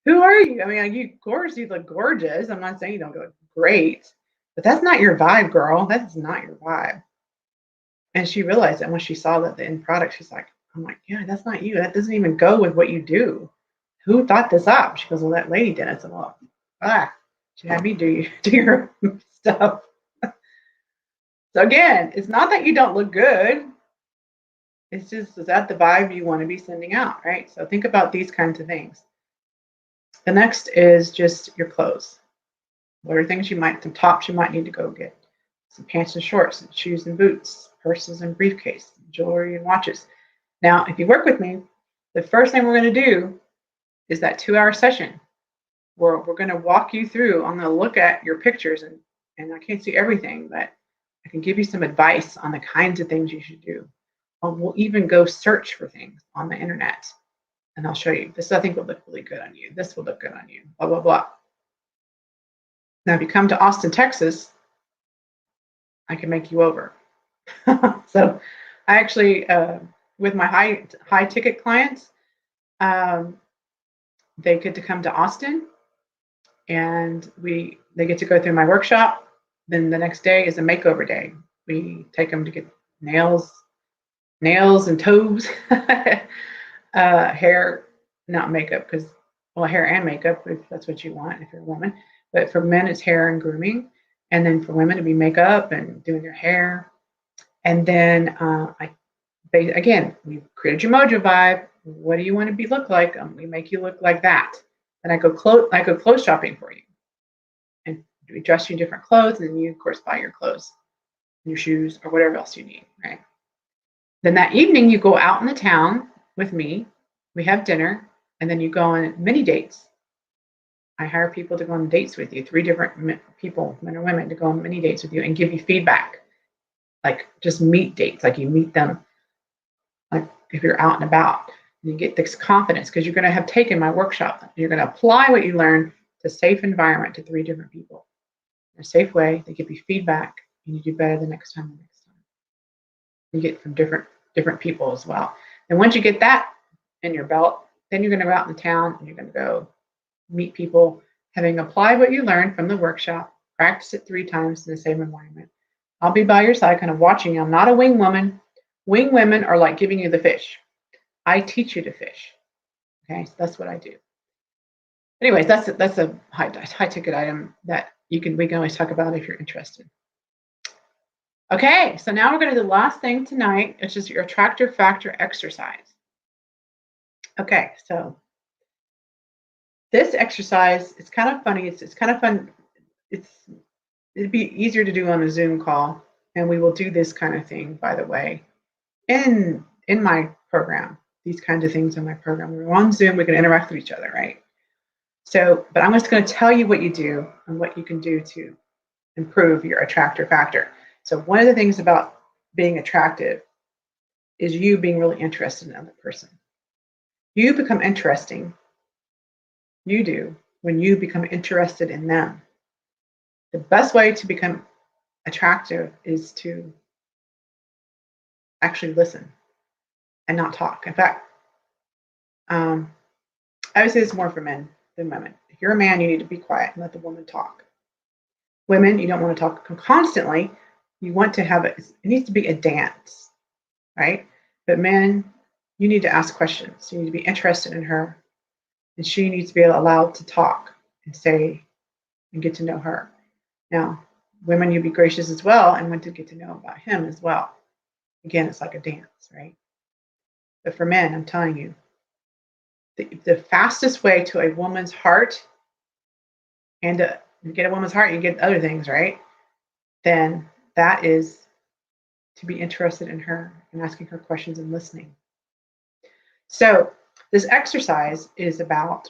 Who are you? I mean, like, you, of course, you look gorgeous. I'm not saying you don't look great, but that's not your vibe, girl. That's not your vibe." And she realized that when she saw that the end product, she's like, "I'm like, yeah, that's not you. That doesn't even go with what you do. Who thought this up?" She goes, "Well, that lady did." I said, "Well, she had me do your stuff." So again, it's not that you don't look good. It's just, is that the vibe you want to be sending out, right? So think about these kinds of things. The next is just your clothes. What are things some tops you might need to go get? Some pants and shorts, and shoes and boots, purses and briefcase, jewelry and watches. Now, if you work with me, the first thing we're going to do is that 2-hour session where we're going to walk you through. I'm going to look at your pictures, and I can't see everything, but I can give you some advice on the kinds of things you should do. We'll even go search for things on the internet, and I'll show you. This, I think, will look really good on you. This will look good on you, blah, blah, blah. Now, if you come to Austin, Texas, I can make you over. So I actually, with my high ticket clients, they get to come to Austin, and they get to go through my workshop. Then the next day is a makeover day. We take them to get nails and toes, hair, not makeup, because, well, hair and makeup if that's what you want if you're a woman. But for men, it's hair and grooming, and then for women, it'd be makeup and doing their hair. And then again, we created your mojo vibe. What do you want to look like? We make you look like that. And I go clothes shopping for you, and we dress you in different clothes, and then you, of course, buy your clothes, your shoes, or whatever else you need, right? Then that evening, you go out in the town with me. We have dinner, and then you go on mini dates. I hire people to go on dates with you, 3 different people, men or women, to go on mini dates with you and give you feedback, like just meet dates, like you meet them, like if you're out and about. And you get this confidence because you're going to have taken my workshop. You're going to apply what you learned to safe environment to 3 different people in a safe way. They give you feedback, and you do better the next time. You get from different people as well. And once you get that in your belt, then you're going to go out in the town, and you're going to go meet people, having applied what you learned from the workshop, practice it 3 times in the same environment. I'll be by your side, kind of watching you. I'm not a wing woman. Wing women are like giving you the fish. I teach you to fish. Okay, so that's what I do. Anyways, that's a high ticket item that we can always talk about if you're interested. Okay, so now we're going to do the last thing tonight, which is your attractor factor exercise. Okay, so this exercise, it's kind of funny. It's kind of fun. It'd be easier to do on a Zoom call, and we will do this kind of thing, by the way, in my program. These kinds of things in my program. We're on Zoom. We can interact with each other, right? So, but I'm just going to tell you what you do and what you can do to improve your attractor factor. So one of the things about being attractive is you being really interested in another person. You become interesting. You do when you become interested in them. The best way to become attractive is to actually listen and not talk. In fact, I would say it's more for men than women. If you're a man, you need to be quiet and let the woman talk. Women, you don't want to talk constantly. You want to have it needs to be a dance, right? But men, you need to ask questions. You need to be interested in her, and she needs to be allowed to talk and say and get to know her. Now, women, you be gracious as well and want to get to know about him as well. Again, it's like a dance, right? But for men, I'm telling you, the fastest way to a woman's heart, and to get a woman's heart, you get other things, right? Then that is to be interested in her and asking her questions and listening. So this exercise is about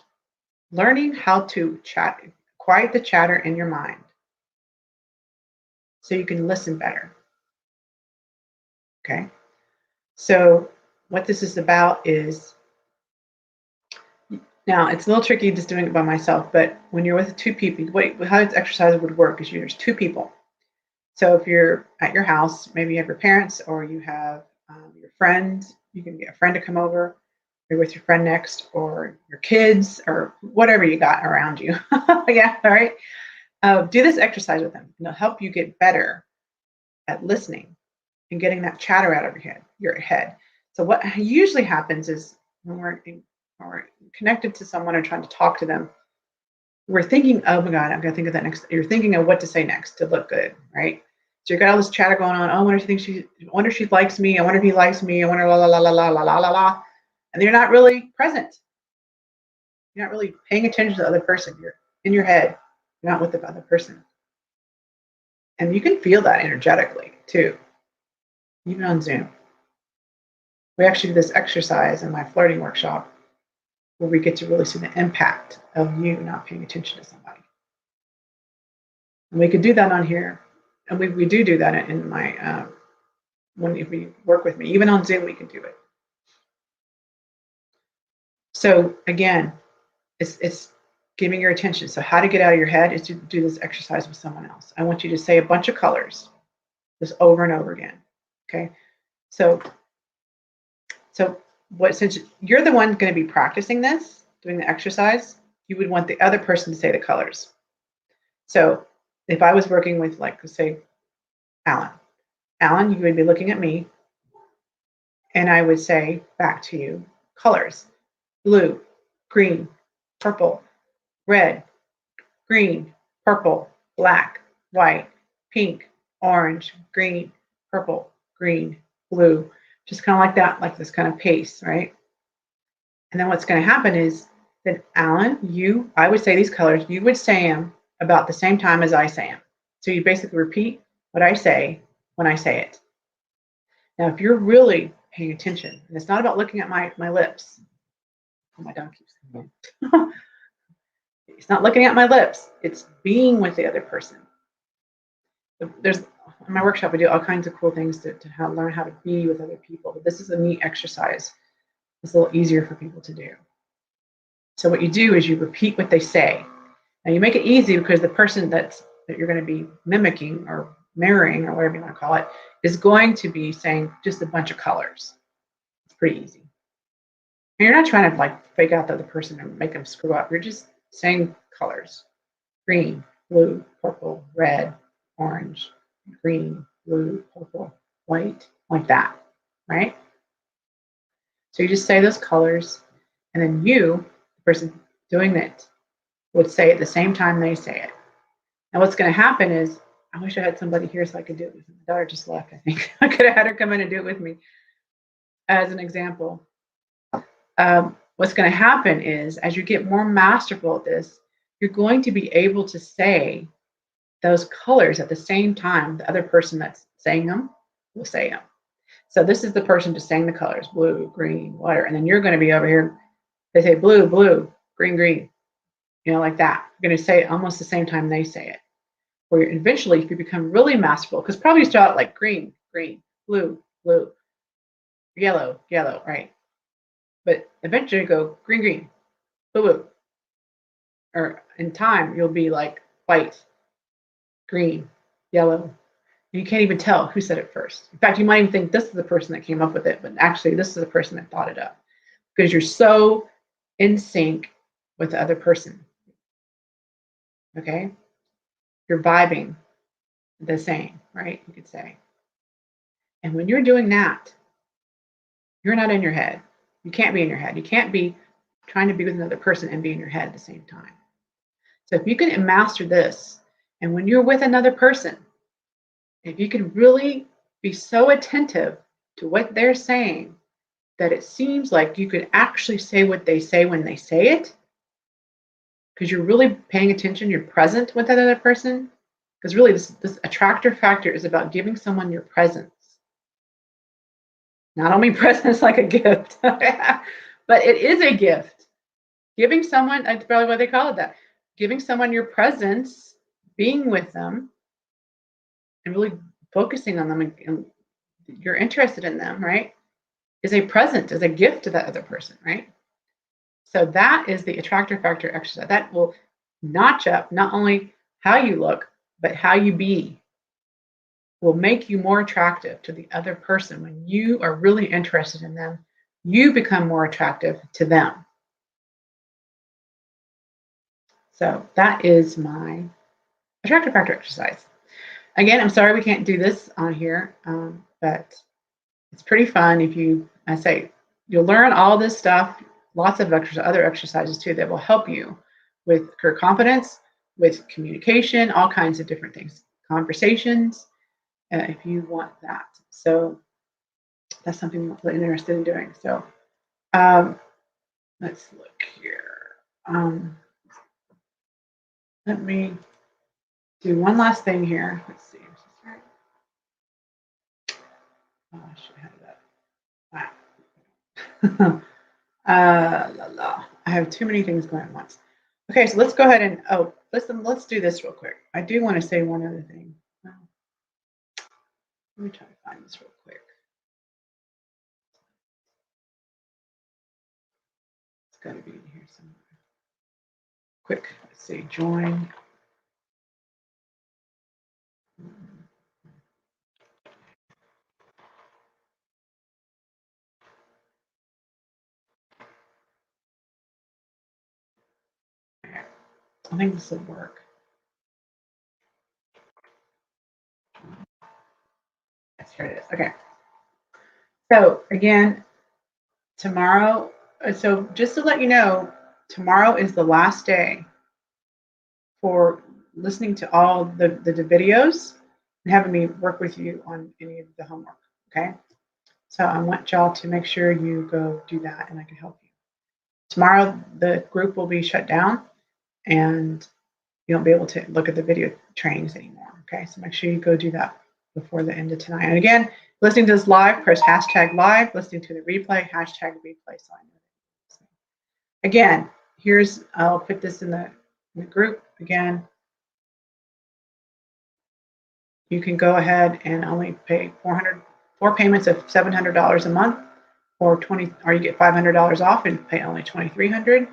learning how to quiet the chatter in your mind so you can listen better. Okay. So what this is about is, now it's a little tricky just doing it by myself, but when you're with two people, how this exercise would work is there's two people. So if you're at your house, maybe you have your parents or you have your friends, you can get a friend to come over, you're with your friend next, or your kids, or whatever you got around you. Yeah, all right. Do this exercise with them. It'll help you get better at listening and getting that chatter out of your head. So what usually happens is when we're connected to someone or trying to talk to them, we're thinking, oh my God, I'm going to think of that next. You're thinking of what to say next to look good, right? So you got all this chatter going on. Oh, I wonder if she likes me. I wonder if he likes me. I wonder la la la la la la la la la. And you're not really present. You're not really paying attention to the other person. You're in your head. You're not with the other person. And you can feel that energetically too, even on Zoom. We actually do this exercise in my flirting workshop where we get to really see the impact of you not paying attention to somebody. And we could do that on here. And we do that in my, if we work with me, even on Zoom, we can do it. So again, it's giving your attention. So how to get out of your head is to do this exercise with someone else. I want you to say a bunch of colors, just over and over again. Okay. So since you're the one going to be practicing this, doing the exercise, you would want the other person to say the colors. So if I was working with, like, let's say, Alan, you would be looking at me, and I would say back to you, colors: blue, green, purple, red, green, purple, black, white, pink, orange, green, purple, green, blue. Just kind of like that, like this kind of pace, right? And then what's going to happen is that Alan, I would say these colors, you would say them about the same time as I say them. So you basically repeat what I say when I say it. Now, if you're really paying attention, and it's not about looking at my lips. Oh, my dog keeps coming in. It's not looking at my lips. It's being with the other person. In my workshop, we do all kinds of cool things to learn how to be with other people. But this is a neat exercise. It's a little easier for people to do. So what you do is you repeat what they say. Now you make it easy because the person that you're going to be mimicking or mirroring or whatever you want to call it is going to be saying just a bunch of colors. It's pretty easy. And you're not trying to like fake out the other person and make them screw up. You're just saying colors: green, blue, purple, red, orange, green, blue, purple, white, like that, right? So you just say those colors, and then the person doing it, would say it at the same time they say it. And what's going to happen is, I wish I had somebody here so I could do it with me. My daughter just left, I think. I could have had her come in and do it with me as an example. What's going to happen is, as you get more masterful at this, you're going to be able to say those colors at the same time the other person that's saying them will say them. So this is the person just saying the colors: blue, green, whatever. And then you're going to be over here. They say blue, blue, green, green, like that. You're going to say it almost the same time they say it. Where eventually, if you become really masterful, because probably you start out like green, green, blue, blue, yellow, yellow, right? But eventually you go green, green, blue, blue. Or in time, you'll be like white, green, yellow. You can't even tell who said it first. In fact, you might even think this is the person that came up with it, but actually this is the person that thought it up, because you're so in sync with the other person. Okay? You're vibing the same, right? You could say. And when you're doing that, you're not in your head. You can't be in your head. You can't be trying to be with another person and be in your head at the same time. So if you can master this, and when you're with another person, if you can really be so attentive to what they're saying that it seems like you could actually say what they say when they say it, because you're really paying attention, you're present with that other person. Because really, this attractor factor is about giving someone your presence. Not only presents like a gift, but it is a gift. Giving someone, that's probably why they call it that. Giving someone your presence, being with them, and really focusing on them, and you're interested in them, right? Is a present, is a gift to that other person, right? So that is the attractor factor exercise. That will notch up not only how you look, but how you be. Will make you more attractive to the other person. When you are really interested in them, you become more attractive to them. So that is my attractor factor exercise. Again, I'm sorry we can't do this on here, but it's pretty fun. If you, I say, you'll learn all this stuff, lots of other exercises too that will help you with your confidence, with communication, all kinds of different things, conversations, if you want that. So that's something I'm really interested in doing. So let's look here. Let me do one last thing here. Let's see. Oh, I should have that. I have too many things going at once. Okay, so let's go ahead and let's do this real quick. I do want to say one other thing. Let me try to find this real quick. It's got to be in here somewhere. Quick, let's see. Join. I think this will work. Yes, here it is. Okay. So again, tomorrow. So just to let you know, tomorrow is the last day for listening to all the videos and having me work with you on any of the homework. Okay. So I want y'all to make sure you go do that and I can help you. Tomorrow, the group will be shut down and you won't be able to look at the video trainings anymore. Okay. So make sure you go do that before the end of tonight. And again, listening to this live, press hashtag live, listening to the replay, hashtag replay. So I know. Again, I'll put this in the group again. You can go ahead and only pay four payments of $700 a month, or you get $500 off and pay only $2,300.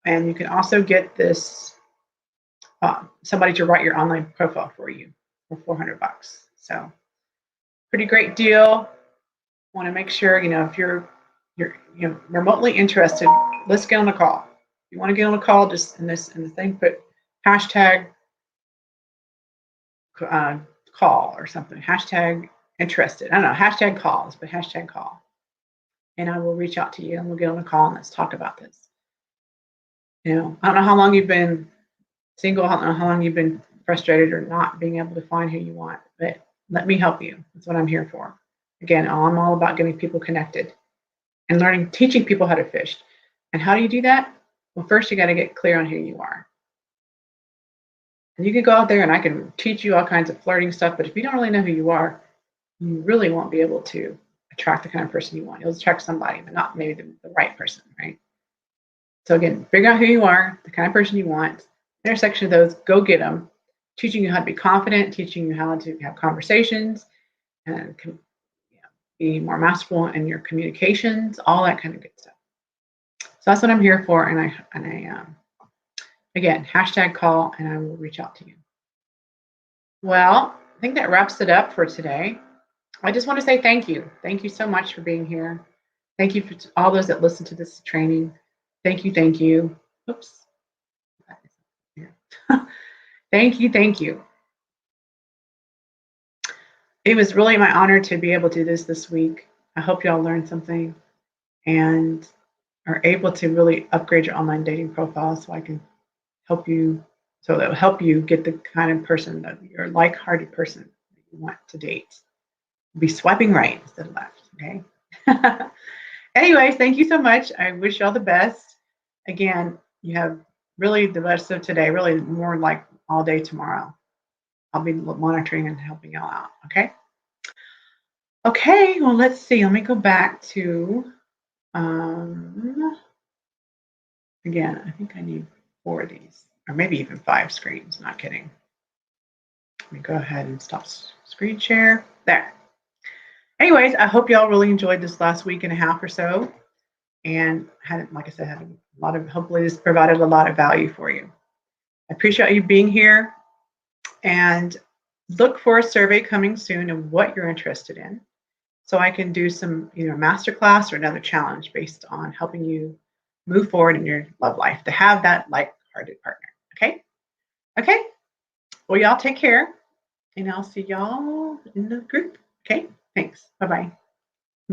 And you can also get this somebody to write your online profile for you for $400. So pretty great deal. Want to make sure if you're remotely interested, let's get on a call. If you want to get on a call, just in the thing, put hashtag call or something, hashtag interested. I don't know, hashtag calls, but hashtag call. And I will reach out to you and we'll get on a call and let's talk about this. I don't know how long you've been single, I don't know how long you've been frustrated or not being able to find who you want, but let me help you. That's what I'm here for. Again, I'm all about getting people connected and teaching people how to fish. And how do you do that? Well, first you got to get clear on who you are. And you can go out there and I can teach you all kinds of flirting stuff, but if you don't really know who you are, you really won't be able to attract the kind of person you want. You'll attract somebody, but not maybe the right person, right? So again, figure out who you are, the kind of person you want, intersection of those, go get them, teaching you how to be confident, teaching you how to have conversations and be more masterful in your communications, all that kind of good stuff. So that's what I'm here for. And I again, hashtag call and I will reach out to you. Well, I think that wraps it up for today. I just want to say thank you. Thank you so much for being here. Thank you for all those that listen to this training. Thank you. Thank you. Oops. Thank you. Thank you. It was really my honor to be able to do this week. I hope y'all learned something and are able to really upgrade your online dating profile so I can help you, so that will help you get the kind of person that you're like-hearted person that you want to date. Be swiping right instead of left, okay? Anyways, thank you so much. I wish y'all the best. Again, you have really the rest of today, really more like all day tomorrow. I'll be monitoring and helping y'all out, okay? Okay, well, let's see. Let me go back to, again, I think I need 4 of these, or maybe even 5 screens, not kidding. Let me go ahead and stop screen share. There. Anyways, I hope y'all really enjoyed this last week and a half or so. And had, like I said, had a lot of, hopefully this provided a lot of value for you. I appreciate you being here, and look for a survey coming soon of what you're interested in, so I can do some either masterclass or another challenge based on helping you move forward in your love life to have that like-hearted partner. Okay. Well, y'all take care, and I'll see y'all in the group. Okay. Thanks. Bye-bye.